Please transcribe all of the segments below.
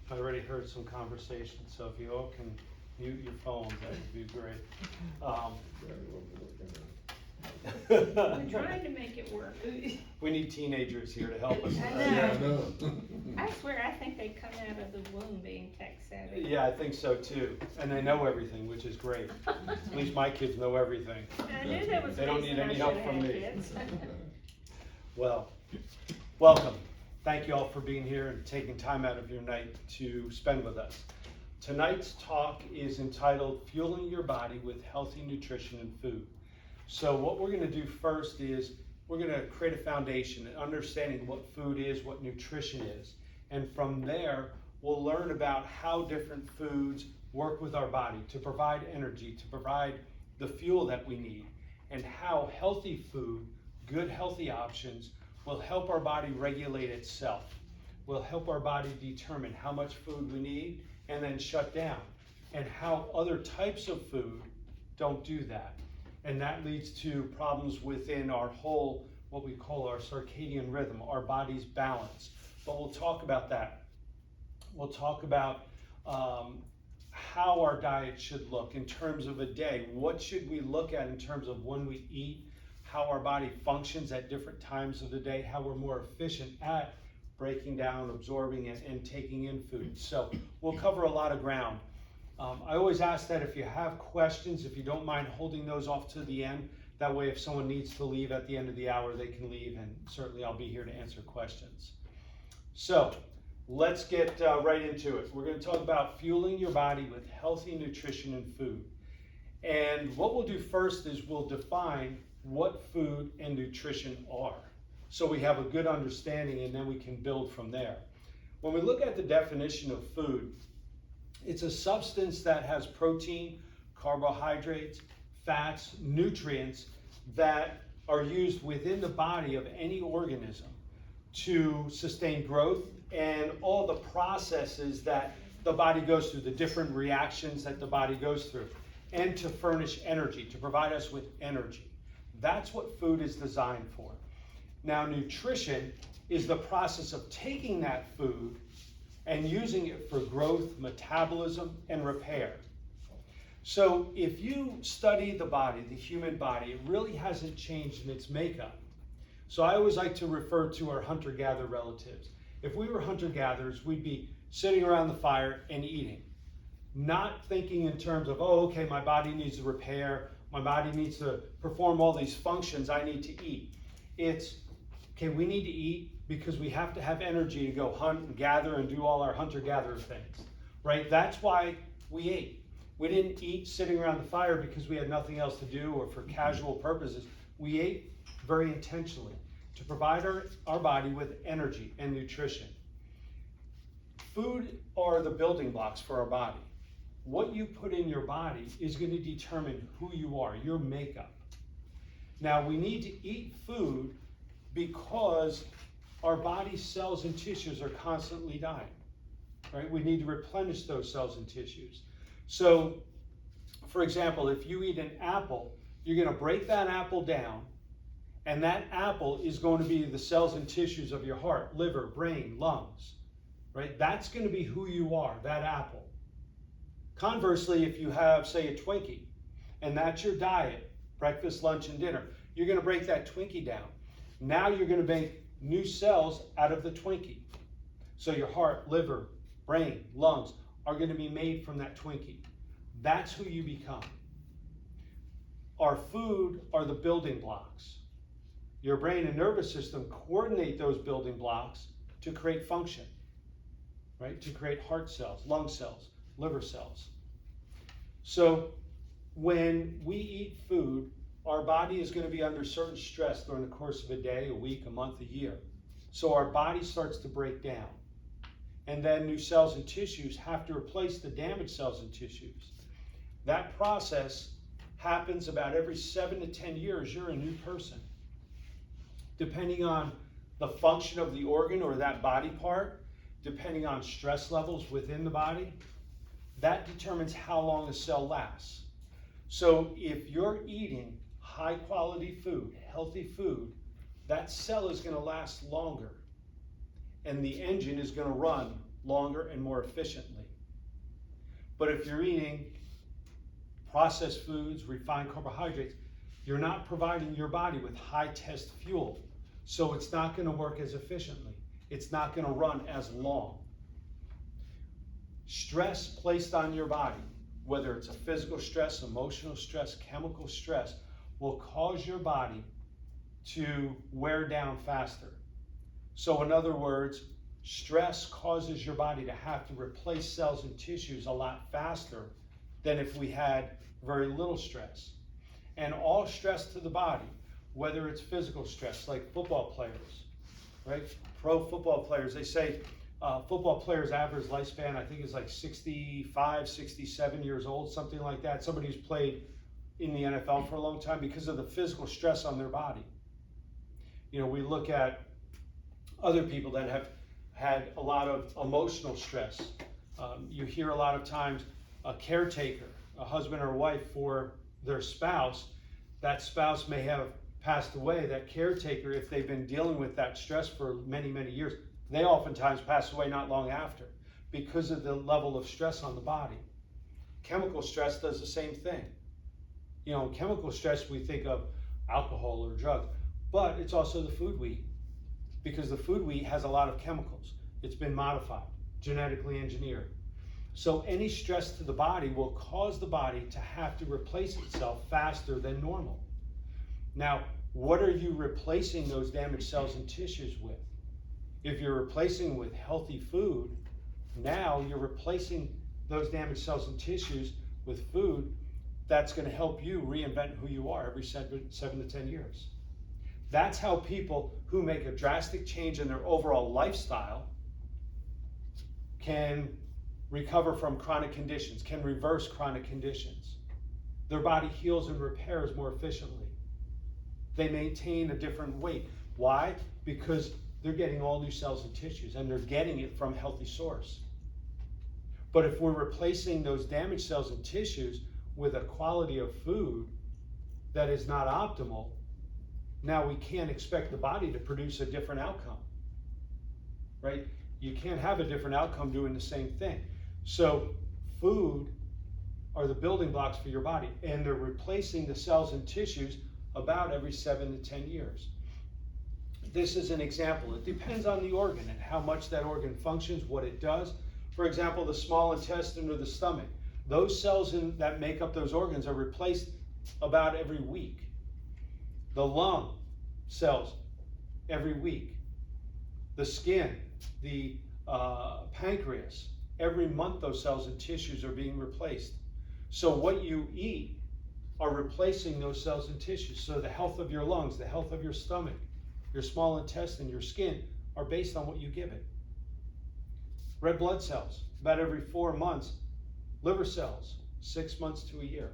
I already heard some conversation, so if you all can mute your phones, that would be great. We're trying to make it work. We need teenagers here to help us. I know. Yeah, I know. I swear, I think they come out of the womb being tech savvy. Yeah, I think so too. And they know everything, which is great. At least my kids know everything. I knew there was They a don't reason need I any should help have from had me. kids. Well, welcome. Thank you all for being here and taking time out of your night to spend with us. Tonight's talk is entitled Fueling Your Body with Healthy Nutrition and Food. So what we're going to do first is we're going to create a foundation, understanding what food is, what nutrition is. And from there, we'll learn about how different foods work with our body to provide energy, to provide the fuel that we need, and how healthy food, good healthy options, will help our body regulate itself, will help our body determine how much food we need and then shut down, and how other types of food don't do that. And that leads to problems within our whole, what we call our circadian rhythm, our body's balance. But we'll talk about that. We'll talk about how our diet should look in terms of a day. What should we look at in terms of when we eat, how our body functions at different times of the day, how we're more efficient at breaking down, absorbing, and taking in food. So we'll cover a lot of ground. I always ask that if you have questions, if you don't mind holding those off to the end, that way if someone needs to leave at the end of the hour, they can leave, and certainly I'll be here to answer questions. So let's get right into it. We're going to talk about fueling your body with healthy nutrition and food. And what we'll do first is we'll define what food and nutrition are, so we have a good understanding, and then we can build from there. When we look at the definition of food, it's a substance that has protein, carbohydrates, fats, nutrients that are used within the body of any organism to sustain growth and all the processes that the body goes through, the different reactions that the body goes through, and to furnish energy, to provide us with energy. That's what food is designed for. Now, nutrition is the process of taking that food and using it for growth, metabolism, and repair. So if you study the body, the human body, it really hasn't changed in its makeup. So I always like to refer to our hunter-gatherer relatives. If we were hunter-gatherers, we'd be sitting around the fire and eating, not thinking in terms of, oh, okay, my body needs to repair, my body needs to perform all these functions, I need to eat. It's, okay, we need to eat because we have to have energy to go hunt and gather and do all our hunter-gatherer things, right? That's why we ate. We didn't eat sitting around the fire because we had nothing else to do or for casual purposes. We ate very intentionally to provide our body with energy and nutrition. Food are the building blocks for our body. What you put in your body is going to determine who you are, your makeup. Now, we need to eat food because our body's cells and tissues are constantly dying, right? We need to replenish those cells and tissues. So, for example, if you eat an apple, you're going to break that apple down, and that apple is going to be the cells and tissues of your heart, liver, brain, lungs, right? That's going to be who you are, that apple. Conversely, if you have, say, a Twinkie, and that's your diet, breakfast, lunch, and dinner, you're going to break that Twinkie down. Now you're going to make new cells out of the Twinkie. So your heart, liver, brain, lungs are going to be made from that Twinkie. That's who you become. Our food are the building blocks. Your brain and nervous system coordinate those building blocks to create function, right? To create heart cells, lung cells, liver cells. So when we eat food, our body is going to be under certain stress during the course of a day, a week, a month, a year. So our body starts to break down. And then new cells and tissues have to replace the damaged cells and tissues. That process happens about every 7 to 10 years. You're a new person. Depending on the function of the organ or that body part, depending on stress levels within the body, that determines how long a cell lasts. So if you're eating high quality food, healthy food, that cell is going to last longer, and the engine is going to run longer, and more efficiently. But if you're eating processed foods, refined carbohydrates, you're not providing your body with high test fuel. So it's not going to work as efficiently. It's not going to run as long. Stress placed on your body, whether it's a physical stress, emotional stress, chemical stress, will cause your body to wear down faster. So in other words, stress causes your body to have to replace cells and tissues a lot faster than if we had very little stress. And all stress to the body, whether it's physical stress, like football players, right? Pro football players, they say football players' average lifespan, I think, is like 65, 67 years old, something like that. Somebody who's played in the NFL for a long time because of the physical stress on their body. You know, we look at other people that have had a lot of emotional stress. You hear a lot of times a caretaker, a husband or wife for their spouse, that spouse may have passed away. That caretaker, if they've been dealing with that stress for many, many years, they oftentimes pass away not long after because of the level of stress on the body. Chemical stress does the same thing. You know, chemical stress, we think of alcohol or drugs, but it's also the food we eat, because the food we eat has a lot of chemicals. It's been modified, genetically engineered. So any stress to the body will cause the body to have to replace itself faster than normal. Now, what are you replacing those damaged cells and tissues with? If you're replacing with healthy food, now you're replacing those damaged cells and tissues with food that's going to help you reinvent who you are every 7 to 10 years. That's how people who make a drastic change in their overall lifestyle can recover from chronic conditions, can reverse chronic conditions. Their body heals and repairs more efficiently. They maintain a different weight. Why? Because they're getting all new cells and tissues, and they're getting it from a healthy source. But if we're replacing those damaged cells and tissues with a quality of food that is not optimal, now we can't expect the body to produce a different outcome, right? You can't have a different outcome doing the same thing. So food are the building blocks for your body, and they're replacing the cells and tissues about every 7 to 10 years. This is an example. It depends on the organ and how much that organ functions, what it does. For example, the small intestine or the stomach, those cells that make up those organs are replaced about every week. The lung cells every week. The skin, the pancreas, every month those cells and tissues are being replaced. So what you eat are replacing those cells and tissues. So the health of your lungs, the health of your stomach, your small intestine, your skin are based on what you give it. Red blood cells, about every 4 months. Liver cells, 6 months to a year.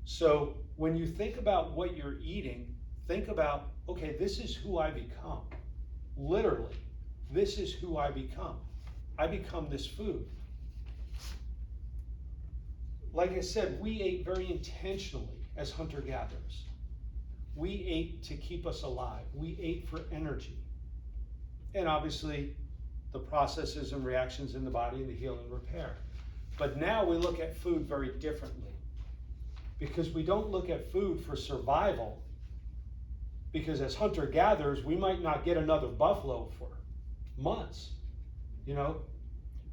So when you think about what you're eating, think about, okay, this is who I become. Literally, this is who I become. I become this food. Like I said, we ate very intentionally as hunter-gatherers. We ate to keep us alive. We ate for energy. And obviously, the processes and reactions in the body and the heal and repair. But now we look at food very differently, because we don't look at food for survival, because as hunter-gatherers, we might not get another buffalo for months. You know,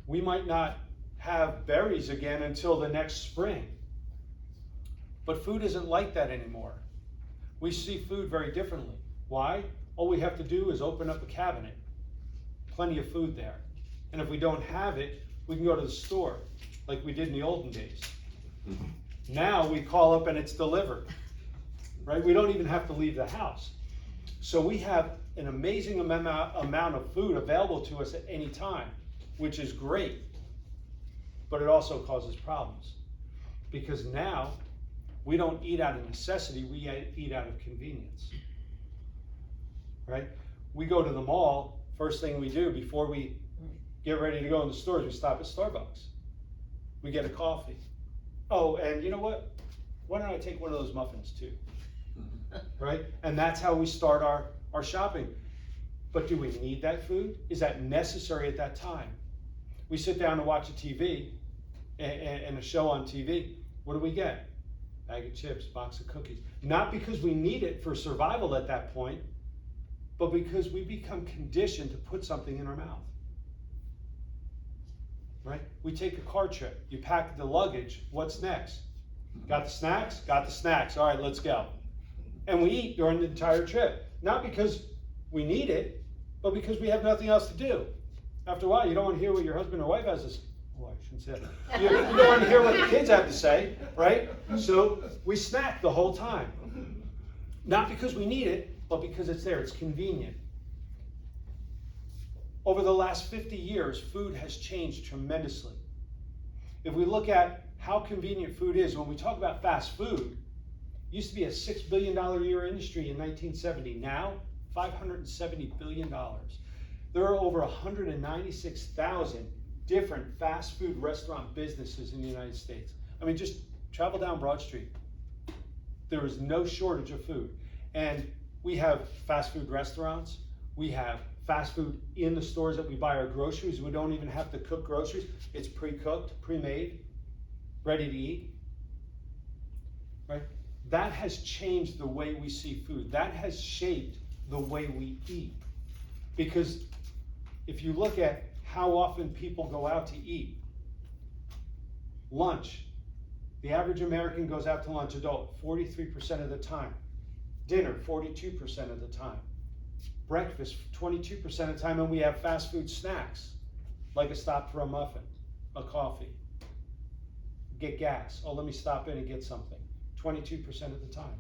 we might not have berries again until the next spring. But food isn't like that anymore. We see food very differently. Why? All we have to do is open up a cabinet. Plenty of food there. And if we don't have it, we can go to the store, like we did in the olden days. Now we call up and it's delivered, right? We don't even have to leave the house. So we have an amazing amount of food available to us at any time, which is great. But it also causes problems, because now we don't eat out of necessity, we eat out of convenience, right? We go to the mall, first thing we do before we get ready to go in the stores, we stop at Starbucks. We get a coffee. Oh, and you know what? Why don't I take one of those muffins too? Right? And that's how we start our shopping. But do we need that food? Is that necessary at that time? We sit down and watch a TV and a show on TV. What do we get? Bag of chips, box of cookies. Not because we need it for survival at that point, but because we become conditioned to put something in our mouth. Right? We take a car trip. You pack the luggage. What's next? Got the snacks? Got the snacks. All right, let's go. And we eat during the entire trip. Not because we need it, but because we have nothing else to do. After a while, you don't want to hear what your husband or wife has to say. Oh, I shouldn't say that. You don't want to hear what the kids have to say, right? So we snack the whole time. Not because we need it, but because it's there. It's convenient. Over the last 50 years, food has changed tremendously. If we look at how convenient food is, when we talk about fast food, it used to be a $6 billion a year industry in 1970. Now, $570 billion. There are over 196,000 different fast food restaurant businesses in the United States. I mean, just travel down Broad Street. There is no shortage of food. And we have fast food restaurants. We have fast food in the stores that we buy our groceries. We don't even have to cook groceries. It's pre-cooked, pre-made, ready to eat. Right? That has changed the way we see food. That has shaped the way we eat. Because if you look at how often people go out to eat, lunch, the average American goes out to lunch, adult, 43% of the time. Dinner, 42% of the time. Breakfast, 22% of the time, and we have fast food snacks, like a stop for a muffin, a coffee, get gas. Oh, let me stop in and get something. 22% of the time.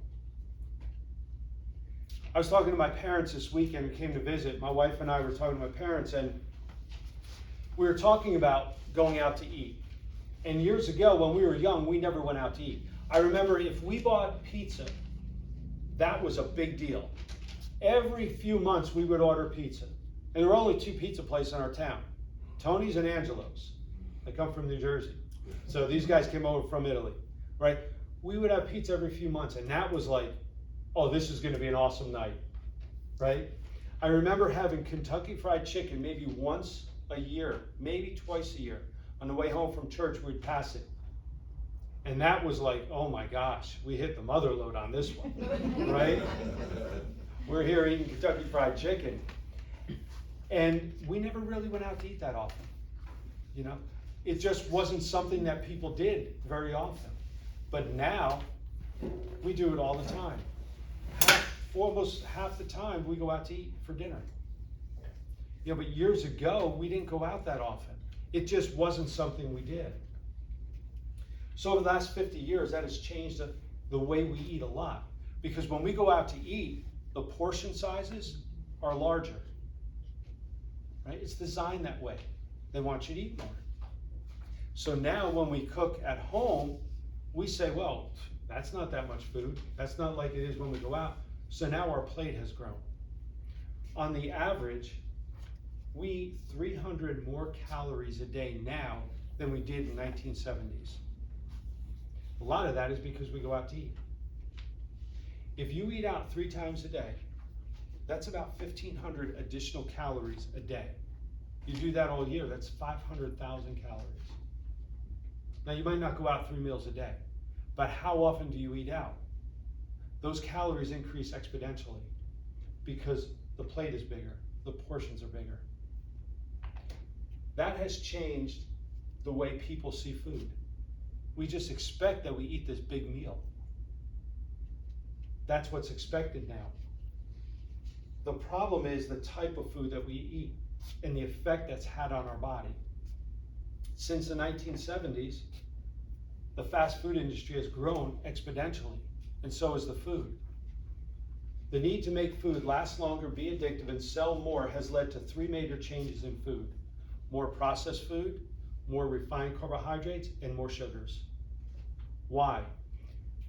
I was talking to my parents this weekend who came to visit. My wife and I were talking to my parents, and we were talking about going out to eat. And years ago, when we were young, we never went out to eat. I remember if we bought pizza, that was a big deal. Every few months, we would order pizza. And there were only 2 pizza places in our town, Tony's and Angelo's. They come from New Jersey. So these guys came over from Italy, right? We would have pizza every few months, and that was like, oh, this is going to be an awesome night, right? I remember having Kentucky Fried Chicken maybe once a year, maybe twice a year. On the way home from church, we'd pass it. And that was like, oh my gosh, we hit the mother load on this one, right? We're here eating Kentucky Fried Chicken. And we never really went out to eat that often, you know? It just wasn't something that people did very often. But now, we do it all the time. Almost half the time, we go out to eat for dinner. You know, but years ago, we didn't go out that often. It just wasn't something we did. So over the last 50 years, that has changed the way we eat a lot. Because when we go out to eat, the portion sizes are larger. Right? It's designed that way. They want you to eat more. So now when we cook at home, we say, well, that's not that much food. That's not like it is when we go out. So now our plate has grown. On the average, we eat 300 more calories a day now than we did in the 1970s. A lot of that is because we go out to eat. If you eat out 3 times a day, that's about 1,500 additional calories a day. You do that all year, that's 500,000 calories. Now you might not go out 3 meals a day, but how often do you eat out? Those calories increase exponentially because the plate is bigger, the portions are bigger. That has changed the way people see food. We just expect that we eat this big meal. That's what's expected now. The problem is the type of food that we eat and the effect that's had on our body. Since the 1970s, the fast food industry has grown exponentially, and so has the food. The need to make food last longer, be addictive, and sell more has led to 3 major changes in food. More processed food, more refined carbohydrates, and more sugars. Why?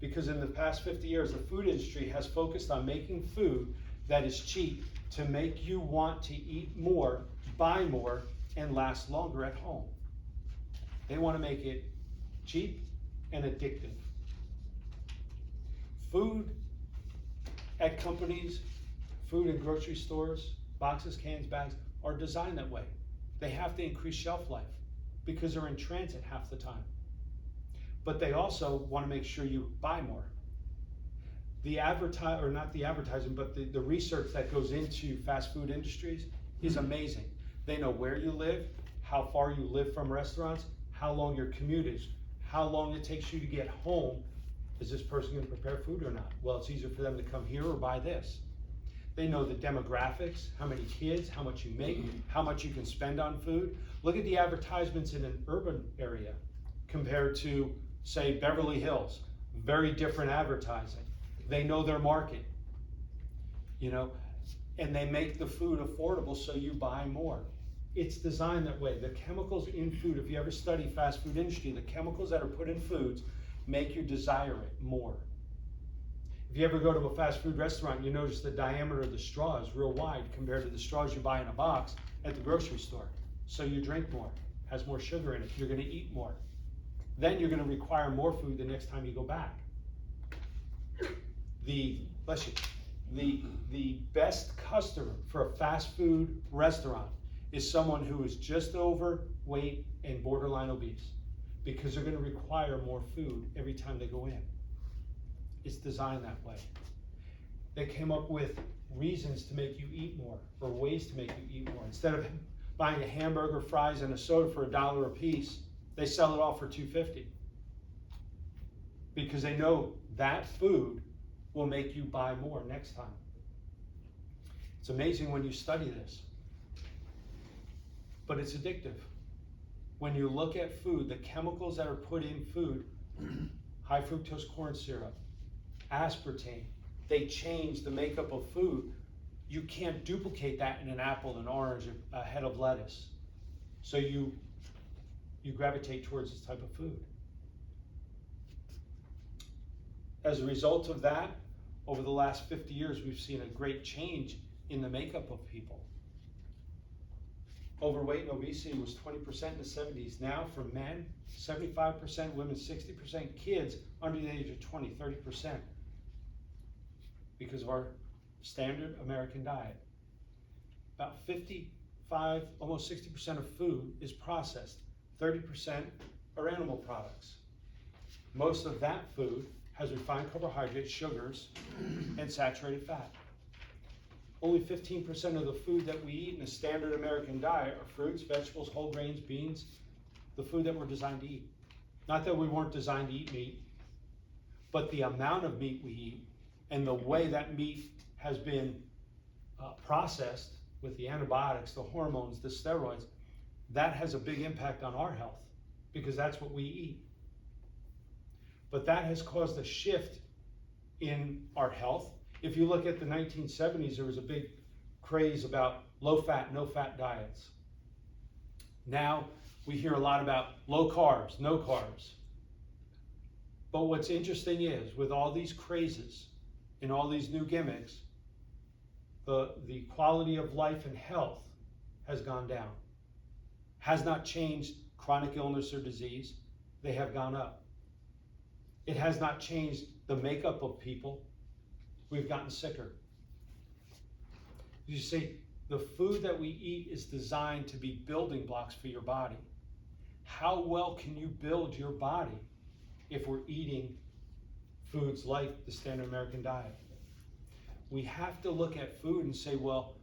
Because in the past 50 years, the food industry has focused on making food that is cheap to make you want to eat more, buy more, and last longer at home. They want to make it cheap and addictive. Food at companies, food in grocery stores, boxes, cans, bags, are designed that way. They have to increase shelf life because they're in transit half the time. But they also want to make sure you buy more. The not the advertising, but the research that goes into fast food industries is amazing. They know where you live, how far you live from restaurants, how long your commute is, how long it takes you to get home. Is this person going to prepare food or not? Well, it's easier for them to come here or buy this. They know the demographics, how many kids, how much you make, how much you can spend on food. Look at the advertisements in an urban area compared to, say, Beverly Hills. Very different advertising. They know their market, and they make the food affordable so you buy more. It's designed that way. The chemicals in food, if you ever study fast food industry, the chemicals that are put in foods make you desire it more. If you ever go to a fast food restaurant, you notice the diameter of the straw is real wide compared to the straws you buy in a box at the grocery store. So you drink more, has more sugar in it, you're gonna eat more. Then you're gonna require more food the next time you go back. The best customer for a fast food restaurant is someone who is just overweight and borderline obese, because they're going to require more food every time they go in. It's designed that way. They came up with reasons to make you eat more, or ways to make you eat more. Instead of buying a hamburger, fries, and a soda for $1 a piece, they sell it all for $2.50. Because they know that food will make you buy more next time. It's amazing when you study this. But it's addictive. When you look at food, the chemicals that are put in food, high fructose corn syrup, aspartame, they change the makeup of food. You can't duplicate that in an apple, an orange, a head of lettuce. So you gravitate towards this type of food. As a result of that, over the last 50 years, we've seen a great change in the makeup of people. Overweight and obesity was 20% in the 70s. Now for men, 75%, women 60%, kids under the age of 20, 30%. Because of our standard American diet. About 55, almost 60% of food is processed. 30% are animal products. Most of that food has refined carbohydrates, sugars, and saturated fat. Only 15% of the food that we eat in a standard American diet are fruits, vegetables, whole grains, beans, the food that we're designed to eat. Not that we weren't designed to eat meat, but the amount of meat we eat and the way that meat has been processed with the antibiotics, the hormones, the steroids, that has a big impact on our health because that's what we eat. But that has caused a shift in our health. If you look at the 1970s, there was a big craze about low-fat, no-fat diets. Now we hear a lot about low carbs, no carbs. But what's interesting is, with all these crazes and all these new gimmicks, the quality of life and health has gone down. Has not changed chronic illness or disease. They have gone up. It has not changed the makeup of people. We've gotten sicker. You see, the food that we eat is designed to be building blocks for your body. How well can you build your body if we're eating foods like the standard American diet? We have to look at food and say, well,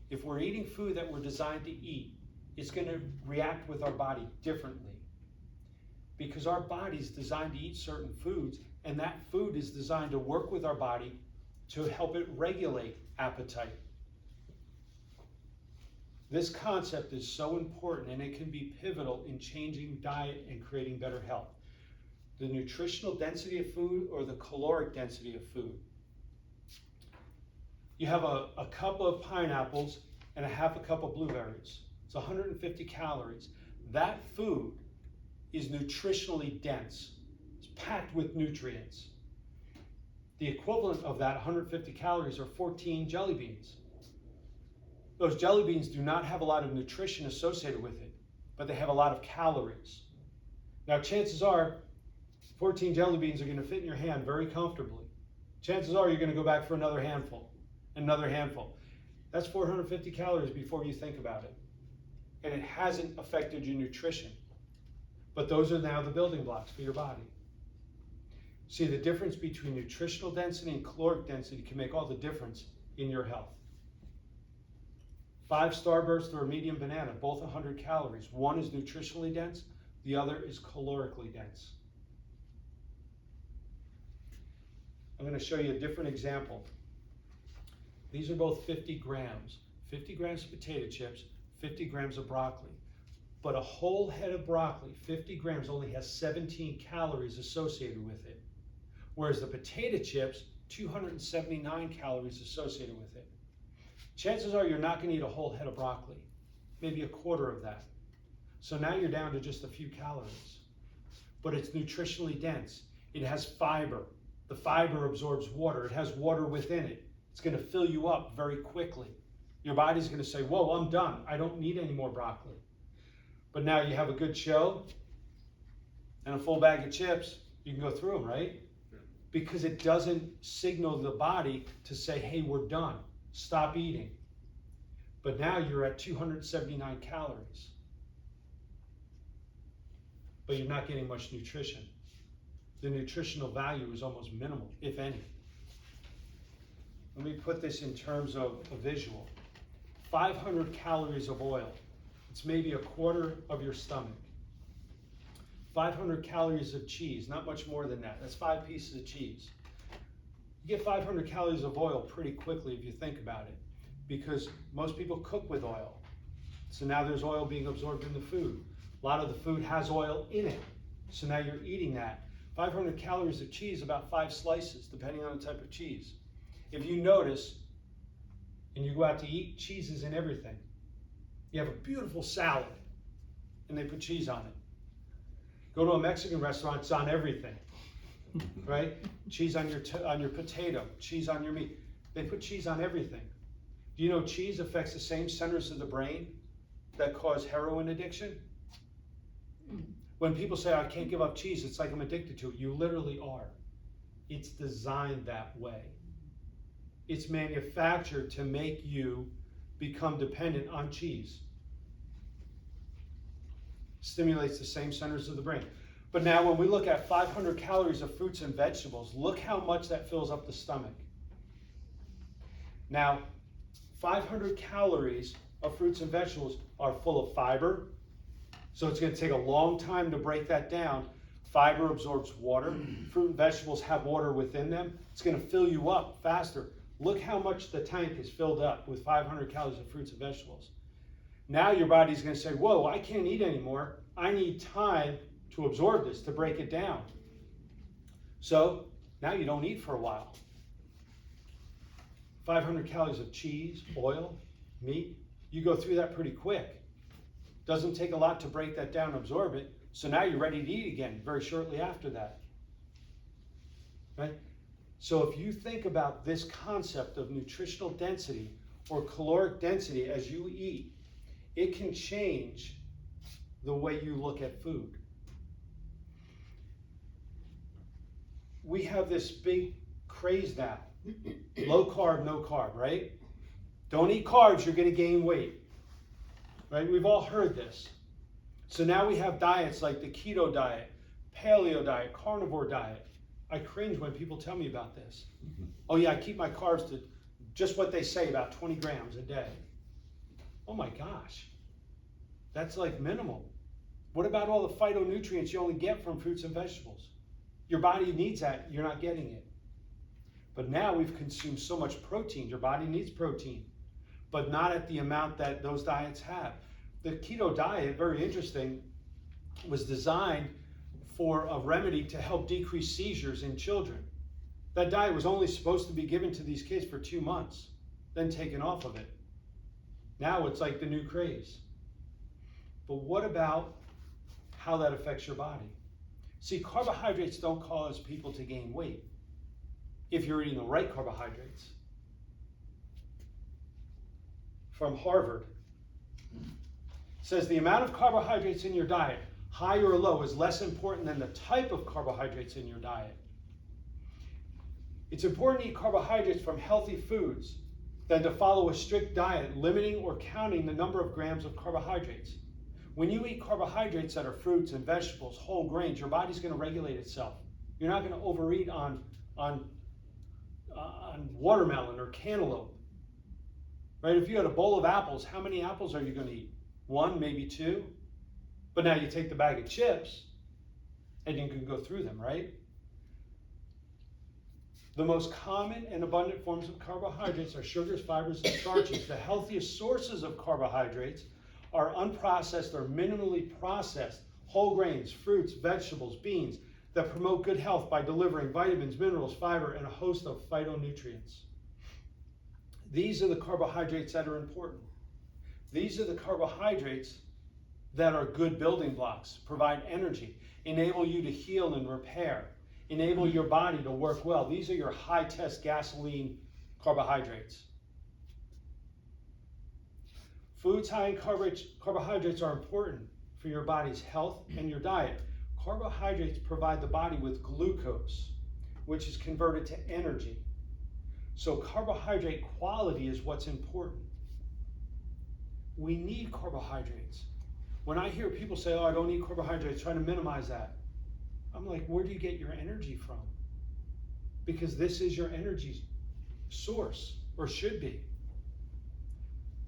if we're eating food that we're designed to eat, it's going to react with our body differently. Because our body's designed to eat certain foods, and that food is designed to work with our body to help it regulate appetite. This concept is so important, and it can be pivotal in changing diet and creating better health. The nutritional density of food or the caloric density of food. You have a cup of pineapples and a half a cup of blueberries. It's 150 calories. That food is nutritionally dense. It's packed with nutrients. The equivalent of that 150 calories are 14 jelly beans. Those jelly beans do not have a lot of nutrition associated with it, but they have a lot of calories. Now, chances are 14 jelly beans are going to fit in your hand very comfortably. Chances are you're going to go back for another handful, another handful. That's 450 calories before you think about it. And it hasn't affected your nutrition. But those are now the building blocks for your body. See, the difference between nutritional density and caloric density can make all the difference in your health. 5 Starburst or a medium banana, both 100 calories. One is nutritionally dense, the other is calorically dense. I'm going to show you a different example. These are both 50 grams. 50 grams of potato chips, 50 grams of broccoli. But a whole head of broccoli, 50 grams, only has 17 calories associated with it. Whereas the potato chips, 279 calories associated with it. Chances are you're not going to eat a whole head of broccoli, maybe a quarter of that. So now you're down to just a few calories. But it's nutritionally dense. It has fiber. The fiber absorbs water. It has water within it. It's going to fill you up very quickly. Your body's going to say, whoa, I'm done. I don't need any more broccoli. But now you have a good show and a full bag of chips, you can go through them, right? Because it doesn't signal the body to say, hey, we're done. Stop eating. But now you're at 279 calories. But you're not getting much nutrition. The nutritional value is almost minimal, if any. Let me put this in terms of a visual. 500 calories of oil. It's maybe a quarter of your stomach. 500 calories of cheese, not much more than that. That's 5 pieces of cheese. You get 500 calories of oil pretty quickly if you think about it, because most people cook with oil. So now there's oil being absorbed in the food. A lot of the food has oil in it. So now you're eating that. 500 calories of cheese, about 5 slices, depending on the type of cheese. If you notice, and you go out to eat, cheese is in everything. You have a beautiful salad, and they put cheese on it. Go to a Mexican restaurant, it's on everything, right? Cheese on your potato, cheese on your meat. They put cheese on everything. Do you know cheese affects the same centers of the brain that cause heroin addiction? When people say, I can't give up cheese, it's like I'm addicted to it. You literally are. It's designed that way. It's manufactured to make you become dependent on cheese. Stimulates the same centers of the brain. But now when we look at 500 calories of fruits and vegetables, look how much that fills up the stomach. Now, 500 calories of fruits and vegetables are full of fiber, so it's going to take a long time to break that down. Fiber absorbs water. Fruit and vegetables have water within them. It's going to fill you up faster. Look how much the tank is filled up with 500 calories of fruits and vegetables. Now your body's going to say, whoa, I can't eat anymore. I need time to absorb this, to break it down. So now you don't eat for a while. 500 calories of cheese, oil, meat, you go through that pretty quick. Doesn't take a lot to break that down and absorb it. So now you're ready to eat again very shortly after that. Right? So if you think about this concept of nutritional density or caloric density as you eat, it can change the way you look at food. We have this big craze now. Low carb, no carb, right? Don't eat carbs, you're going to gain weight. Right? We've all heard this. So now we have diets like the keto diet, paleo diet, carnivore diet. I cringe when people tell me about this. Oh yeah, I keep my carbs to just what they say, about 20 grams a day. Oh my gosh, that's like minimal. What about all the phytonutrients you only get from fruits and vegetables? Your body needs that, you're not getting it. But now we've consumed so much protein, your body needs protein, but not at the amount that those diets have. The keto diet, very interesting, was designed for a remedy to help decrease seizures in children. That diet was only supposed to be given to these kids for 2 months, then taken off of it. Now it's like the new craze. But what about how that affects your body? See, carbohydrates don't cause people to gain weight if you're eating the right carbohydrates. From Harvard, says the amount of carbohydrates in your diet, high or low, is less important than the type of carbohydrates in your diet. It's important to eat carbohydrates from healthy foods, than to follow a strict diet, limiting or counting the number of grams of carbohydrates. When you eat carbohydrates that are fruits and vegetables, whole grains, your body's going to regulate itself. You're not going to overeat on watermelon or cantaloupe. Right? If you had a bowl of apples, how many apples are you going to eat? 1, maybe 2. But now you take the bag of chips and you can go through them, right? The most common and abundant forms of carbohydrates are sugars, fibers, and starches. The healthiest sources of carbohydrates are unprocessed or minimally processed whole grains, fruits, vegetables, beans that promote good health by delivering vitamins, minerals, fiber, and a host of phytonutrients. These are the carbohydrates that are important. These are the carbohydrates that are good building blocks, provide energy, enable you to heal and repair, enable your body to work well. These are your high-test gasoline carbohydrates. Foods high in carbohydrates are important for your body's health and your diet. Carbohydrates provide the body with glucose, which is converted to energy. So carbohydrate quality is what's important. We need carbohydrates. When I hear people say, oh, I don't eat carbohydrates, try to minimize that. I'm like, where do you get your energy from? Because this is your energy source, or should be.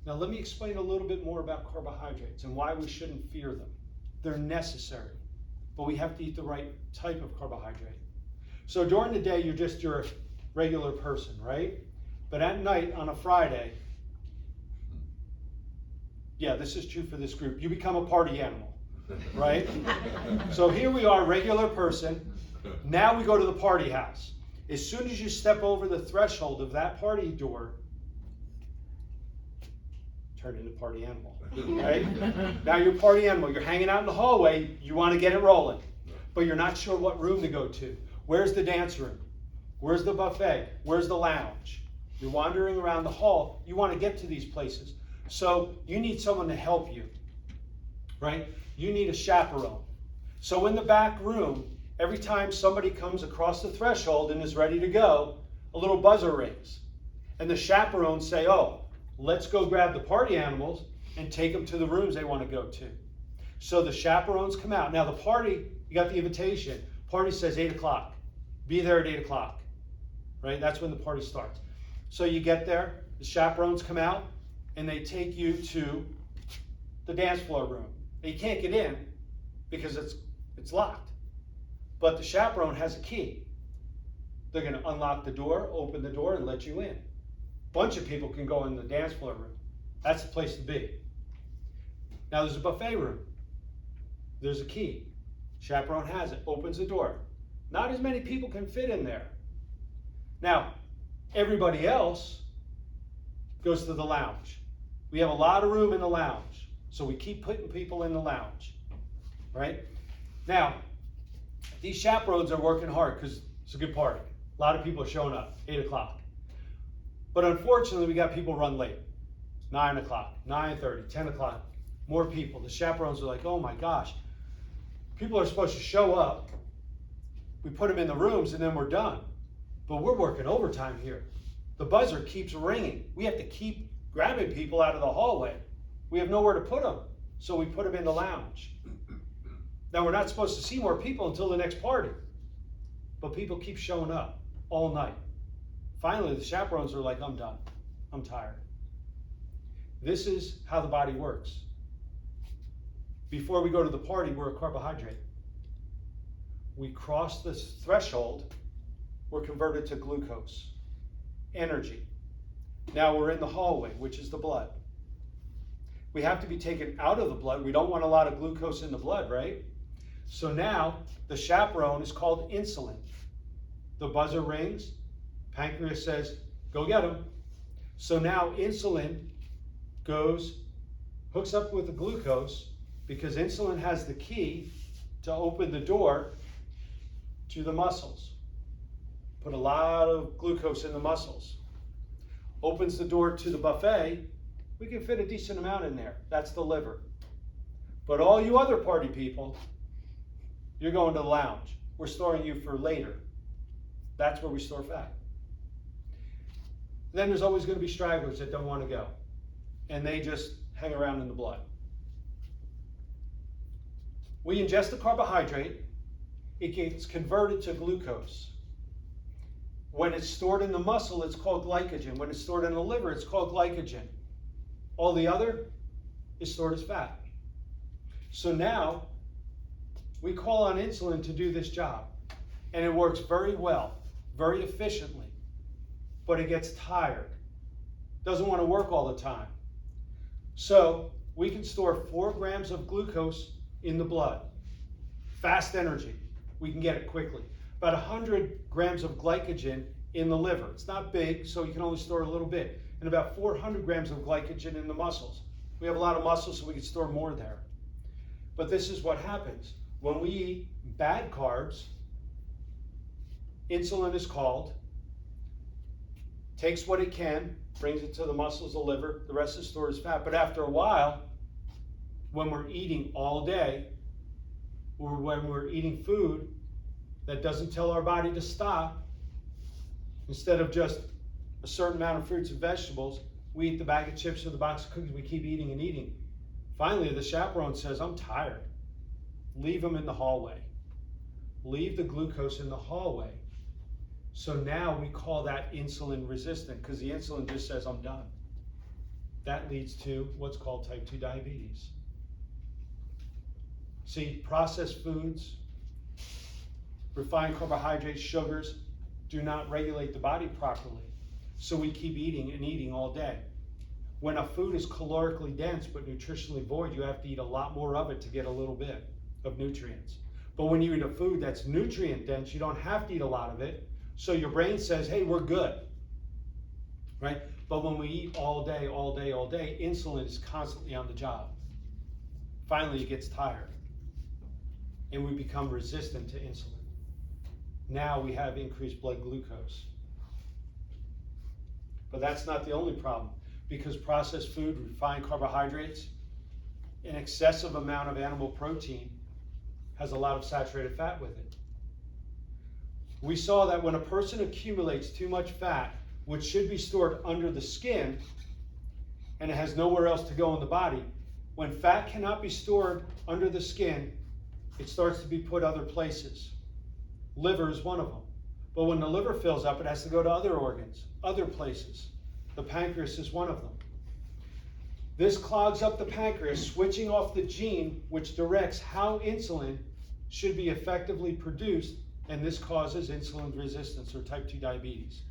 Now let me explain a little bit more about carbohydrates and why we shouldn't fear them. They're necessary, but we have to eat the right type of carbohydrate. So during the day, you're just your regular person, right? But at night on a Friday, yeah, this is true for this group, you become a party animal, right? So here we are, regular person. Now we go to the party house. As soon as you step over the threshold of that party door, turn into party animal, right? Now you're party animal. You're hanging out in the hallway. You want to get it rolling, but you're not sure what room to go to. Where's the dance room? Where's the buffet? Where's the lounge? You're wandering around the hall. You want to get to these places. So you need someone to help you, right? You need a chaperone. So in the back room, every time somebody comes across the threshold and is ready to go, a little buzzer rings. And the chaperones say, oh, let's go grab the party animals and take them to the rooms they want to go to. So the chaperones come out. Now the party, you got the invitation. Party says 8 o'clock. Be there at 8 o'clock, right? That's when the party starts. So you get there, the chaperones come out, and they take you to the dance floor room. And you can't get in because it's locked. But the chaperone has a key. They're going to unlock the door, open the door, and let you in. Bunch of people can go in the dance floor room. That's the place to be. Now there's a buffet room. There's a key. Chaperone has it, opens the door. Not as many people can fit in there. Now, everybody else goes to the lounge. We have a lot of room in the lounge, so we keep putting people in the lounge, right? Now, these chaperones are working hard because it's a good party. A lot of people are showing up, 8 o'clock. But unfortunately, we got people run late. 9 o'clock, 9:30, 10 o'clock, more people. The chaperones are like, oh my gosh, people are supposed to show up. We put them in the rooms and then we're done. But we're working overtime here. The buzzer keeps ringing. We have to keep grabbing people out of the hallway. We have nowhere to put them, so we put them in the lounge. Now we're not supposed to see more people until the next party, but people keep showing up all night. Finally, the chaperones are like, I'm done. I'm tired. This is how the body works. Before we go to the party, we're a carbohydrate. We cross this threshold, we're converted to glucose, energy. Now we're in the hallway, which is the blood. We have to be taken out of the blood. We don't want a lot of glucose in the blood, right? So now the chaperone is called insulin. The buzzer rings, pancreas says, go get them. So now insulin goes, hooks up with the glucose because insulin has the key to open the door to the muscles. Put a lot of glucose in the muscles. Opens the door to the buffet. We can fit a decent amount in there. That's the liver. But all you other party people, you're going to the lounge. We're storing you for later. That's where we store fat. Then there's always going to be stragglers that don't want to go, and they just hang around in the blood. We ingest the carbohydrate, it gets converted to glucose. When it's stored in the muscle, it's called glycogen. When it's stored in the liver, it's called glycogen. All the other is stored as fat. So now we call on insulin to do this job, and it works very well, very efficiently, but it gets tired. Doesn't want to work all the time. So we can store 4 grams of glucose in the blood. Fast energy. We can get it quickly. About 100 grams of glycogen in the liver. It's not big, so you can only store a little bit. And about 400 grams of glycogen in the muscles. We have a lot of muscles, so we can store more there. But this is what happens. When we eat bad carbs, insulin is called, takes what it can, brings it to the muscles, the liver, the rest is stored as fat. But after a while, when we're eating all day, or when we're eating food that doesn't tell our body to stop, instead of just a certain amount of fruits and vegetables, we eat the bag of chips or the box of cookies, we keep eating and eating. Finally, the chaperone says, I'm tired. Leave them in the hallway. Leave the glucose in the hallway. So now we call that insulin resistant, because the insulin just says, I'm done. That leads to what's called type 2 diabetes. See, processed foods, refined carbohydrates, sugars, do not regulate the body properly. So we keep eating and eating all day. When a food is calorically dense but nutritionally void, you have to eat a lot more of it to get a little bit of nutrients. But when you eat a food that's nutrient dense, you don't have to eat a lot of it. So your brain says, hey, we're good, right? But when we eat all day, all day, all day, insulin is constantly on the job. Finally, it gets tired, and we become resistant to insulin. Now we have increased blood glucose. But that's not the only problem, because processed food, refined carbohydrates, an excessive amount of animal protein has a lot of saturated fat with it. We saw that when a person accumulates too much fat, which should be stored under the skin, and it has nowhere else to go in the body, when fat cannot be stored under the skin, it starts to be put other places. Liver is one of them. But when the liver fills up, it has to go to other organs, other places. The pancreas is one of them. This clogs up the pancreas, switching off the gene which directs how insulin should be effectively produced, and this causes insulin resistance or type 2 diabetes,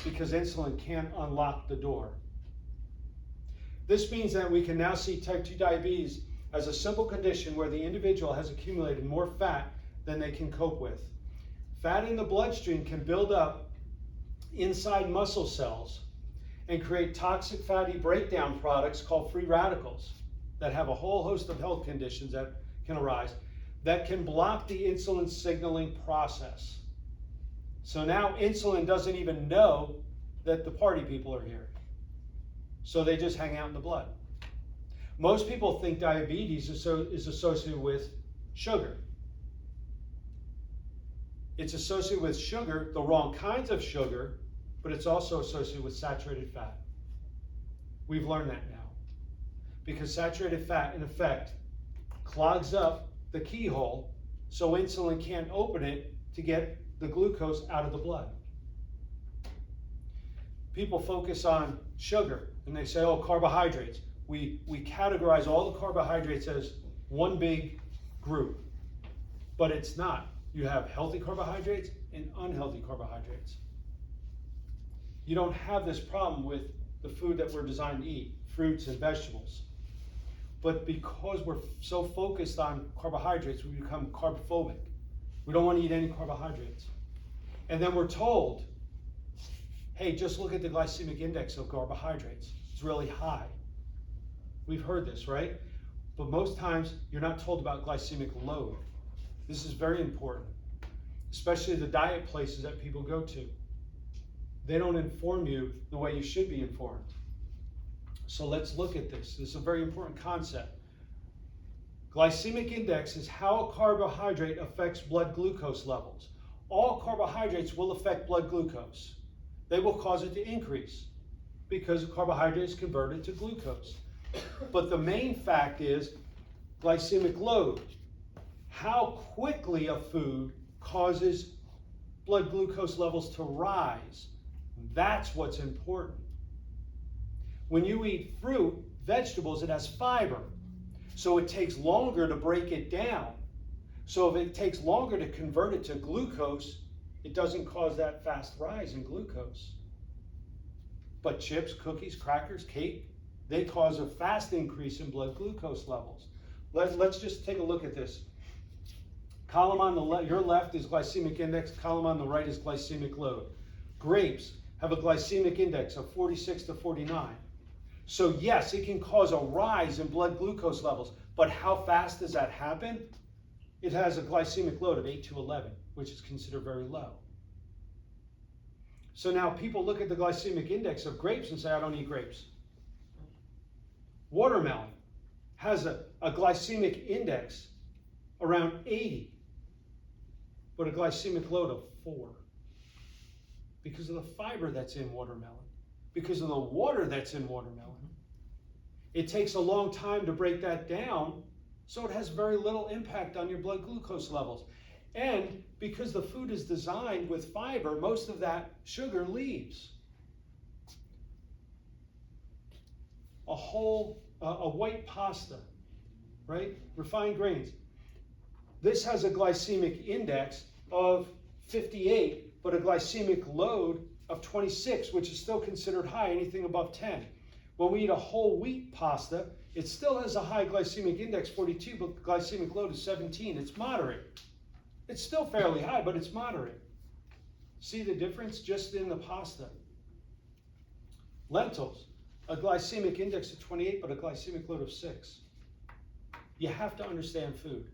because insulin can't unlock the door. This means that we can now see type 2 diabetes as a simple condition where the individual has accumulated more fat than they can cope with. Fat in the bloodstream can build up inside muscle cells and create toxic fatty breakdown products called free radicals that have a whole host of health conditions that can arise that can block the insulin signaling process. So now insulin doesn't even know that the party people are here. So they just hang out in the blood. Most people think diabetes is associated with sugar. It's associated with sugar, the wrong kinds of sugar, but it's also associated with saturated fat. We've learned that now. Because saturated fat, in effect, clogs up the keyhole so insulin can't open it to get the glucose out of the blood. People focus on sugar and they say, oh, carbohydrates. We categorize all the carbohydrates as one big group, but it's not. You have healthy carbohydrates and unhealthy carbohydrates. You don't have this problem with the food that we're designed to eat, fruits and vegetables. But because we're so focused on carbohydrates, we become carbophobic. We don't want to eat any carbohydrates. And then we're told, hey, just look at the glycemic index of carbohydrates. It's really high. We've heard this, right? But most times, you're not told about glycemic load. This is very important, especially the diet places that people go to. They don't inform you the way you should be informed. So let's look at this. This is a very important concept. Glycemic index is how a carbohydrate affects blood glucose levels. All carbohydrates will affect blood glucose. they will cause it to increase because carbohydrate is converted to glucose. But the main fact is glycemic load. How quickly a food causes blood glucose levels to rise. That's what's important. When you eat fruit, vegetables, it has fiber. So it takes longer to break it down. So if it takes longer to convert it to glucose, it doesn't cause that fast rise in glucose. But chips, cookies, crackers, cake, they cause a fast increase in blood glucose levels. Let's just take a look at this. Column on your left is glycemic index, column on the right is glycemic load. Grapes have a glycemic index of 46 to 49. So yes, it can cause a rise in blood glucose levels, but how fast does that happen? It has a glycemic load of 8 to 11, which is considered very low. So now people look at the glycemic index of grapes and say, I don't eat grapes. Watermelon has a glycemic index around 80, but a glycemic load of 4 because of the fiber that's in watermelon, because of the water that's in watermelon. It takes a long time to break that down, so it has very little impact on your blood glucose levels. And because the food is designed with fiber, most of that sugar leaves. A white pasta, right? Refined grains. This has a glycemic index of 58, but a glycemic load of 26, which is still considered high, anything above 10. When we eat a whole wheat pasta, it still has a high glycemic index, 42, but the glycemic load is 17. It's moderate. It's still fairly high, but it's moderate. See the difference just in the pasta? Lentils, a glycemic index of 28, but a glycemic load of 6. You have to understand food.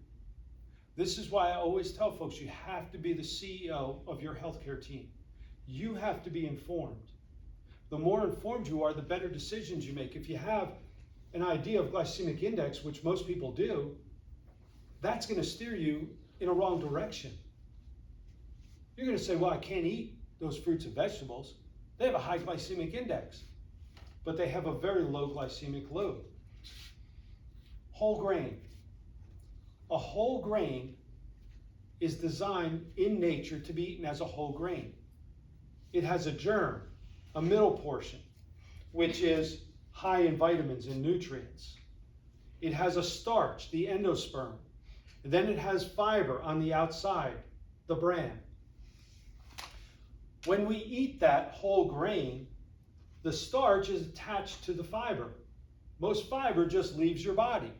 This is why I always tell folks you have to be the CEO of your healthcare team. You have to be informed. The more informed you are, the better decisions you make. If you have an idea of glycemic index, which most people do, that's going to steer you in a wrong direction. You're going to say, well, I can't eat those fruits and vegetables. They have a high glycemic index, but they have a very low glycemic load. Whole grain. A whole grain is designed in nature to be eaten as a whole grain. It has a germ, a middle portion, which is high in vitamins and nutrients. It has a starch, the endosperm. Then it has fiber on the outside, the bran. When we eat that whole grain, the starch is attached to the fiber. Most fiber just leaves your body.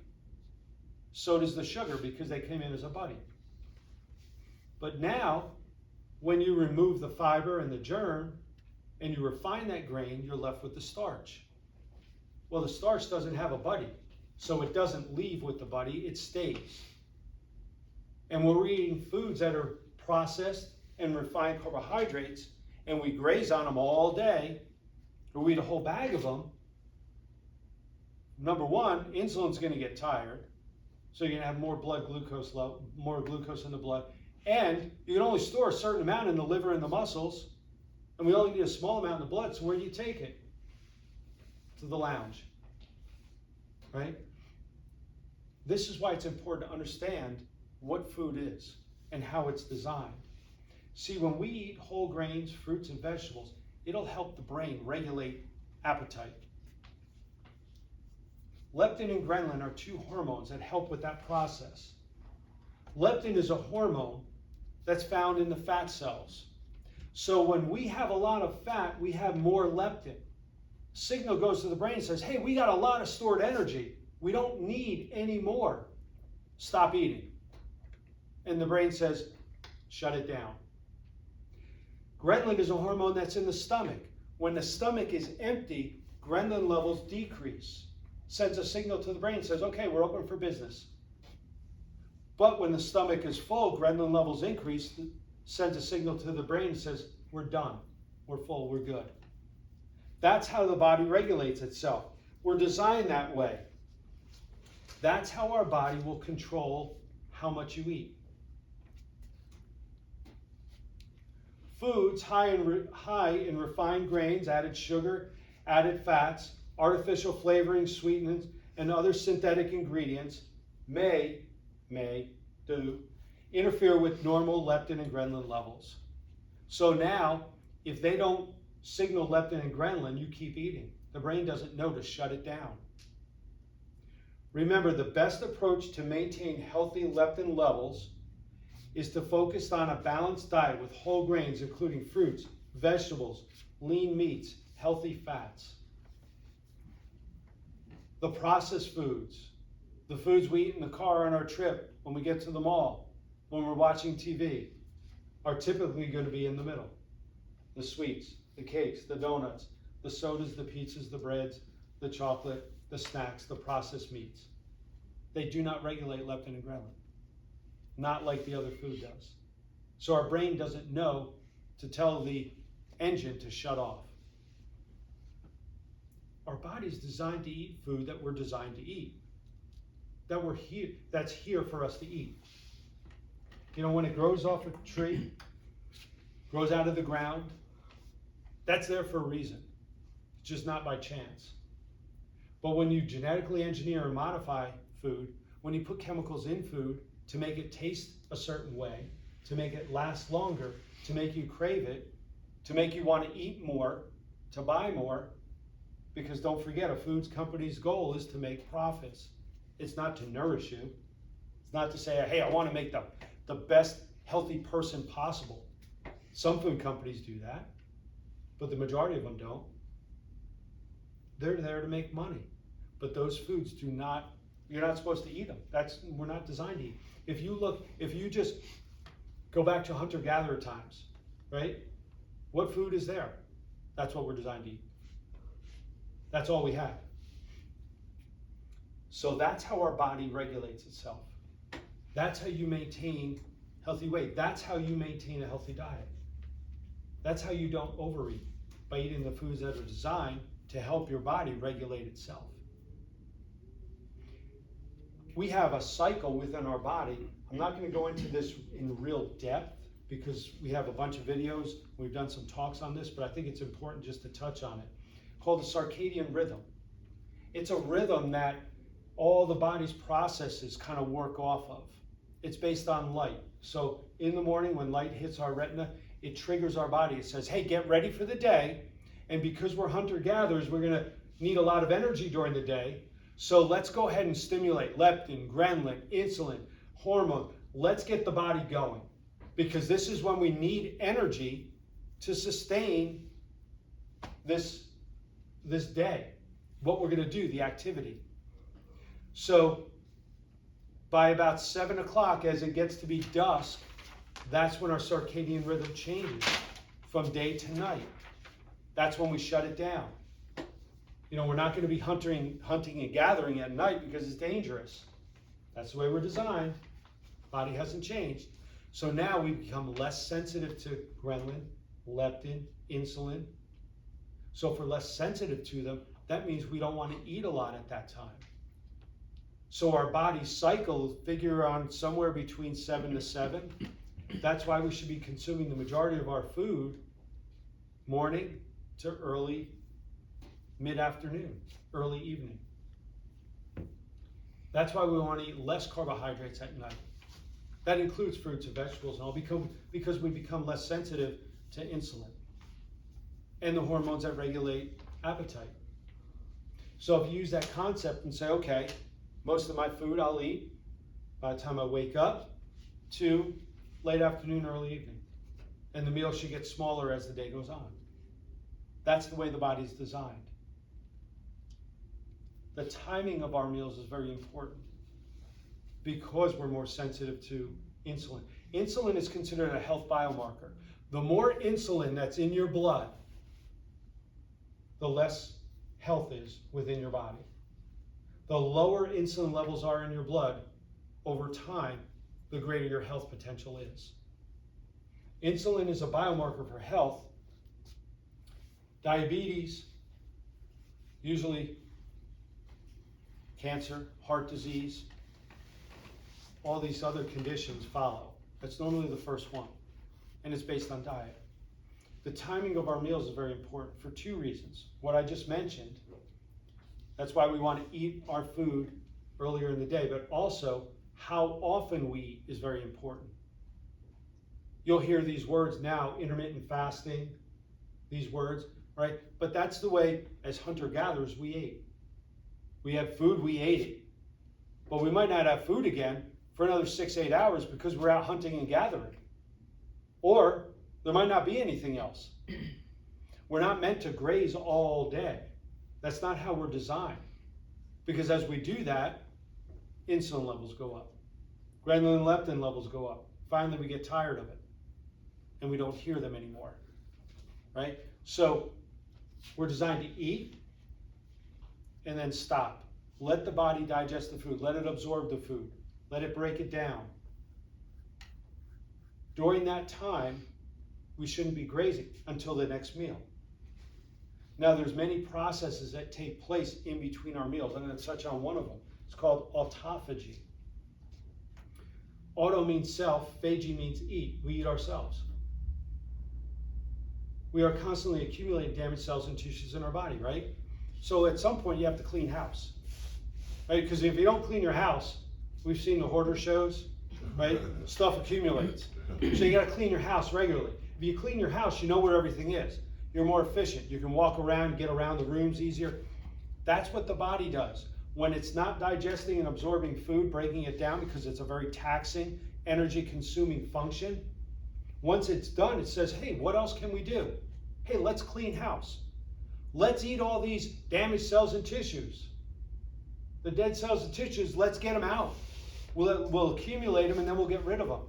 So does the sugar because they came in as a buddy. But now, when you remove the fiber and the germ and you refine that grain, you're left with the starch. Well, the starch doesn't have a buddy, so it doesn't leave with the buddy, it stays. And when we're eating foods that are processed and refined carbohydrates, and we graze on them all day, or we eat a whole bag of them, number one, insulin's going to get tired. So you're going to have more glucose in the blood. And you can only store a certain amount in the liver and the muscles. And we only need a small amount in the blood. So where do you take it? To the lounge. Right? This is why it's important to understand what food is and how it's designed. See, when we eat whole grains, fruits, and vegetables, it'll help the brain regulate appetite. Leptin and ghrelin are two hormones that help with that process. Leptin is a hormone that's found in the fat cells. So when we have a lot of fat, we have more leptin. Signal goes to the brain and says, hey, we got a lot of stored energy. We don't need any more. Stop eating. And the brain says, shut it down. Ghrelin is a hormone that's in the stomach. When the stomach is empty, ghrelin levels decrease. Sends a signal to the brain and says, okay, we're open for business. But when the stomach is full, ghrelin levels increase, sends a signal to the brain and says, we're done, we're full, we're good. That's how the body regulates itself. We're designed that way. That's how our body will control how much you eat. Foods high in refined grains, added sugar, added fats, artificial flavoring, sweeteners, and other synthetic ingredients may interfere with normal leptin and ghrelin levels. So now, if they don't signal leptin and ghrelin, you keep eating. The brain doesn't know to shut it down. Remember, the best approach to maintain healthy leptin levels is to focus on a balanced diet with whole grains, including fruits, vegetables, lean meats, healthy fats. The processed foods, the foods we eat in the car on our trip, when we get to the mall, when we're watching TV, are typically going to be in the middle. The sweets, the cakes, the donuts, the sodas, the pizzas, the breads, the chocolate, the snacks, the processed meats. They do not regulate leptin and ghrelin, not like the other food does. So our brain doesn't know to tell the engine to shut off. Our body's designed to eat food that we're designed to eat, that's here for us to eat. You know, when it grows off a tree, grows out of the ground, that's there for a reason. It's just not by chance. But when you genetically engineer and modify food, when you put chemicals in food to make it taste a certain way, to make it last longer, to make you crave it, to make you want to eat more, to buy more, because don't forget, a foods company's goal is to make profits. It's not to nourish you. It's not to say, hey, I want to make the best healthy person possible. Some food companies do that, but the majority of them don't. They're there to make money. But those foods you're not supposed to eat them. We're not designed to eat. If you just go back to hunter-gatherer times, right? What food is there? That's what we're designed to eat. That's all we have. So that's how our body regulates itself. That's how you maintain healthy weight. That's how you maintain a healthy diet. That's how you don't overeat, by eating the foods that are designed to help your body regulate itself. We have a cycle within our body. I'm not going to go into this in real depth because we have a bunch of videos. We've done some talks on this, but I think it's important just to touch on it. Called the circadian rhythm. It's a rhythm that all the body's processes kind of work off of. It's based on light. So in the morning when light hits our retina, it triggers our body. It says, hey, get ready for the day. And because we're hunter-gatherers, we're going to need a lot of energy during the day. So let's go ahead and stimulate leptin, ghrelin, insulin, hormone. Let's get the body going. Because this is when we need energy to sustain this day, what we're going to do, the activity. So by about 7 o'clock, as it gets to be dusk, that's when our circadian rhythm changes from day to night. That's when we shut it down. You know, we're not going to be hunting and gathering at night because it's dangerous. That's the way we're designed. Body hasn't changed. So now we become less sensitive to ghrelin, leptin, insulin. So if we're less sensitive to them, that means we don't want to eat a lot at that time. So our body cycle figure on somewhere between 7 to 7. That's why we should be consuming the majority of our food morning to early mid-afternoon, early evening. That's why we want to eat less carbohydrates at night. That includes fruits and vegetables and all, because we become less sensitive to insulin and the hormones that regulate appetite. So if you use that concept and say, okay, most of my food I'll eat by the time I wake up to late afternoon, early evening. And the meal should get smaller as the day goes on. That's the way the body's designed. The timing of our meals is very important because we're more sensitive to insulin. Insulin is considered a health biomarker. The more insulin that's in your blood, the less health is within your body. The lower insulin levels are in your blood, over time, the greater your health potential is. Insulin is a biomarker for health. Diabetes, usually cancer, heart disease, all these other conditions follow. That's normally the first one, and it's based on diet. The timing of our meals is very important for two reasons. What I just mentioned, that's why we want to eat our food earlier in the day, but also how often we eat is very important. You'll hear these words now, intermittent fasting, these words, right? But that's the way, as hunter-gatherers, we ate. We had food, we ate it. But we might not have food again for another 6-8 hours because we're out hunting and gathering. Or there might not be anything else. We're not meant to graze all day. That's not how we're designed. Because as we do that, insulin levels go up. Ghrelin and leptin levels go up. Finally, we get tired of it. And we don't hear them anymore. Right? So, we're designed to eat and then stop. Let the body digest the food. Let it absorb the food. Let it break it down. During that time, we shouldn't be grazing until the next meal. Now, there's many processes that take place in between our meals. I'm going to touch on one of them. It's called autophagy. Auto means self, phagy means eat. We eat ourselves. We are constantly accumulating damaged cells and tissues in our body, right? So at some point you have to clean house, right? Because if you don't clean your house, we've seen the hoarder shows, right? Stuff accumulates. So you got to clean your house regularly. If you clean your house, you know where everything is. You're more efficient. You can walk around, get around the rooms easier. That's what the body does. When it's not digesting and absorbing food, breaking it down because it's a very taxing, energy-consuming function, once it's done, it says, hey, what else can we do? Hey, let's clean house. Let's eat all these damaged cells and tissues. The dead cells and tissues, let's get them out. We'll accumulate them and then we'll get rid of them.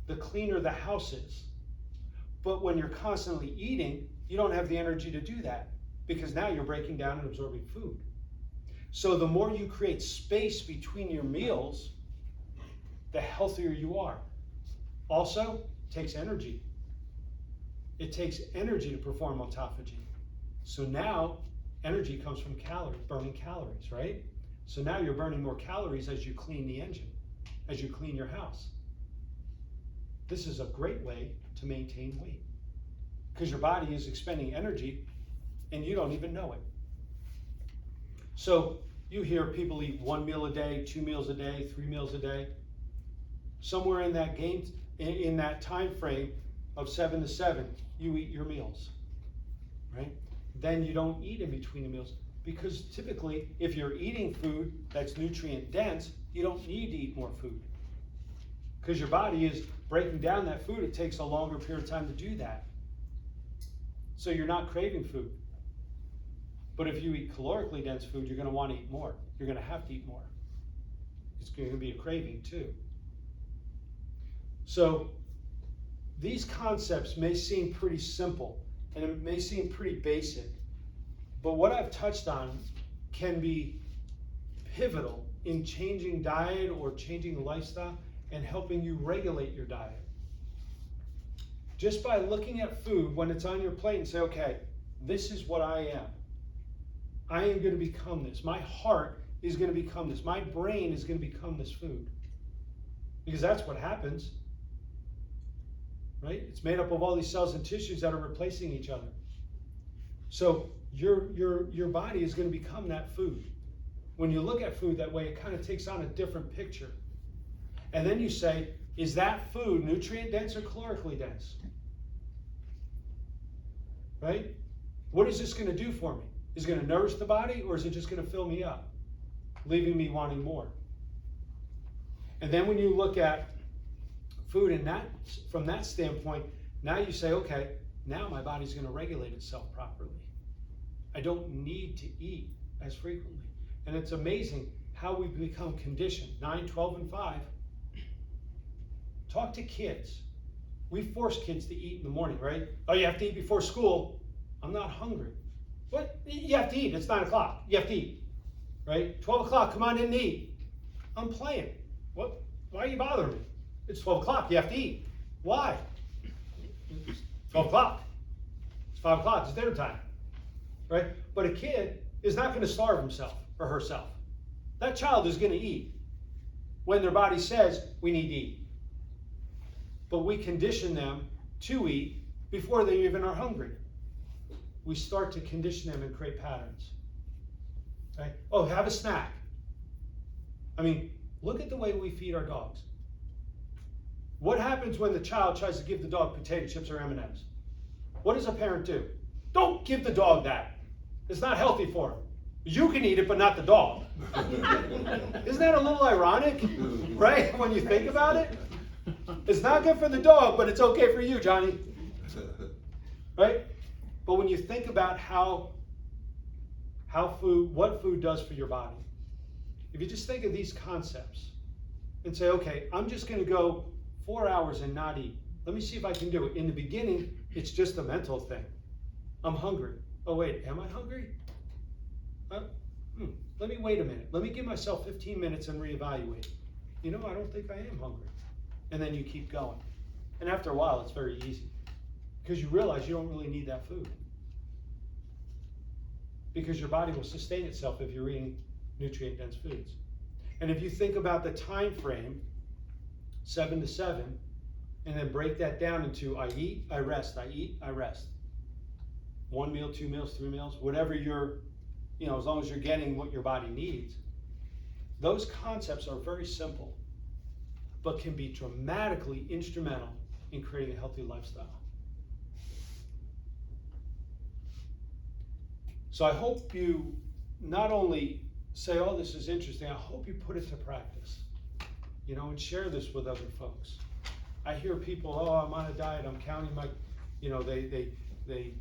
The cleaner the house is. But when you're constantly eating, you don't have the energy to do that because now you're breaking down and absorbing food. So the more you create space between your meals, the healthier you are. Also, it takes energy. It takes energy to perform autophagy. So now, energy comes from burning calories, right? So now you're burning more calories as you clean the engine, as you clean your house. This is a great way to maintain weight because your body is expending energy and you don't even know it. So you hear people eat 1 meal a day, 2 meals a day, 3 meals a day. Somewhere in that in that time frame of 7 to 7, you eat your meals, right? Then you don't eat in between the meals because typically if you're eating food that's nutrient dense, you don't need to eat more food because your body is breaking down that food. It takes a longer period of time to do that. So you're not craving food. But if you eat calorically dense food, you're going to want to eat more. You're going to have to eat more. It's going to be a craving too. So these concepts may seem pretty simple and it may seem pretty basic, but what I've touched on can be pivotal in changing diet or changing lifestyle and helping you regulate your diet. Just by looking at food when it's on your plate and say, okay, this is what I am. I am going to become this. My heart is going to become this. My brain is going to become this food. Because that's what happens. Right? It's made up of all these cells and tissues that are replacing each other. So your body is going to become that food. When you look at food that way, it kind of takes on a different picture. And then you say, is that food nutrient dense or calorically dense? Right? What is this going to do for me? Is it going to nourish the body or is it just going to fill me up, leaving me wanting more? And then when you look at food from that standpoint, now you say, okay, now my body's going to regulate itself properly. I don't need to eat as frequently. And it's amazing how we become conditioned, 9, 12, and 5. Talk to kids. We force kids to eat in the morning, right? Oh, you have to eat before school. I'm not hungry. What? You have to eat. It's 9 o'clock. You have to eat, right? 12 o'clock, come on in and eat. I'm playing. What? Why are you bothering me? It's 12 o'clock. You have to eat. Why? It's 12 o'clock. It's 5 o'clock. It's dinner time, right? But a kid is not going to starve himself or herself. That child is going to eat when their body says we need to eat. But we condition them to eat before they even are hungry. We start to condition them and create patterns. Okay? Oh, have a snack. I mean, look at the way we feed our dogs. What happens when the child tries to give the dog potato chips or M&Ms? What does a parent do? Don't give the dog that. It's not healthy for him. You can eat it, but not the dog. Isn't that a little ironic? Right? When you think about it? It's not good for the dog, but it's okay for you, Johnny. Right? But when you think about what food does for your body, if you just think of these concepts and say, okay, I'm just going to go 4 hours and not eat. Let me see if I can do it. In the beginning, it's just a mental thing. I'm hungry. Oh, wait, am I hungry? Let me wait a minute. Let me give myself 15 minutes and reevaluate. You know, I don't think I am hungry. And then you keep going. And after a while, it's very easy. Because you realize you don't really need that food. Because your body will sustain itself if you're eating nutrient-dense foods. And if you think about the time frame, 7 to 7, and then break that down into I eat, I rest, I eat, I rest. 1 meal, 2 meals, 3 meals, whatever you're, as long as you're getting what your body needs. Those concepts are very simple, but can be dramatically instrumental in creating a healthy lifestyle. So I hope you not only say, oh, this is interesting, I hope you put it to practice, and share this with other folks. I hear people, oh, I'm on a diet, I'm counting my, they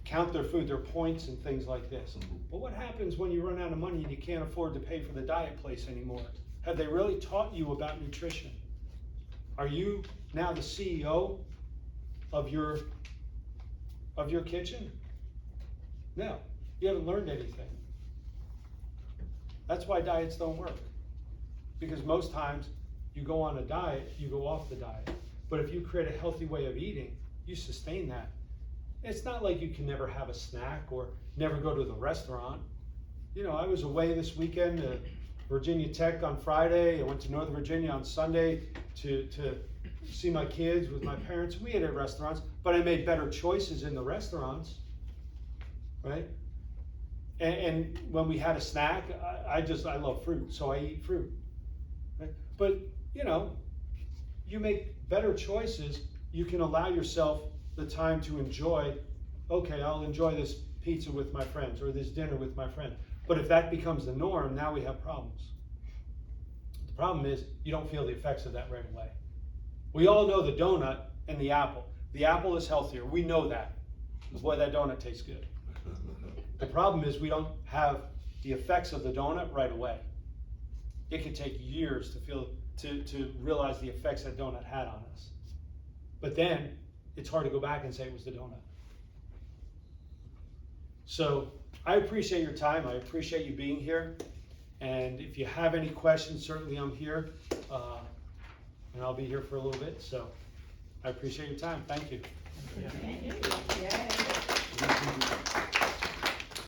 count their food, their points and things like this. But what happens when you run out of money and you can't afford to pay for the diet place anymore? Have they really taught you about nutrition? Are you now the CEO of your kitchen? No, you haven't learned anything. That's why diets don't work. Because most times you go on a diet, you go off the diet. But if you create a healthy way of eating, you sustain that. It's not like you can never have a snack or never go to the restaurant. I was away this weekend to Virginia Tech on Friday. I went to Northern Virginia on Sunday to see my kids with my parents. We ate at restaurants, but I made better choices in the restaurants, right? And when we had a snack, I love fruit, so I eat fruit. Right? But, you make better choices. You can allow yourself the time to enjoy, okay, I'll enjoy this pizza with my friends or this dinner with my friends. But if that becomes the norm, now we have problems. The problem is you don't feel the effects of that right away. We all know the donut and the apple. The apple is healthier. We know that. Boy, that donut tastes good. The problem is we don't have the effects of the donut right away. It can take years to realize the effects that donut had on us. But then it's hard to go back and say it was the donut. So I appreciate your time. I appreciate you being here. And if you have any questions, certainly I'm here. And I'll be here for a little bit. So I appreciate your time. Thank you. Thank you. Yeah.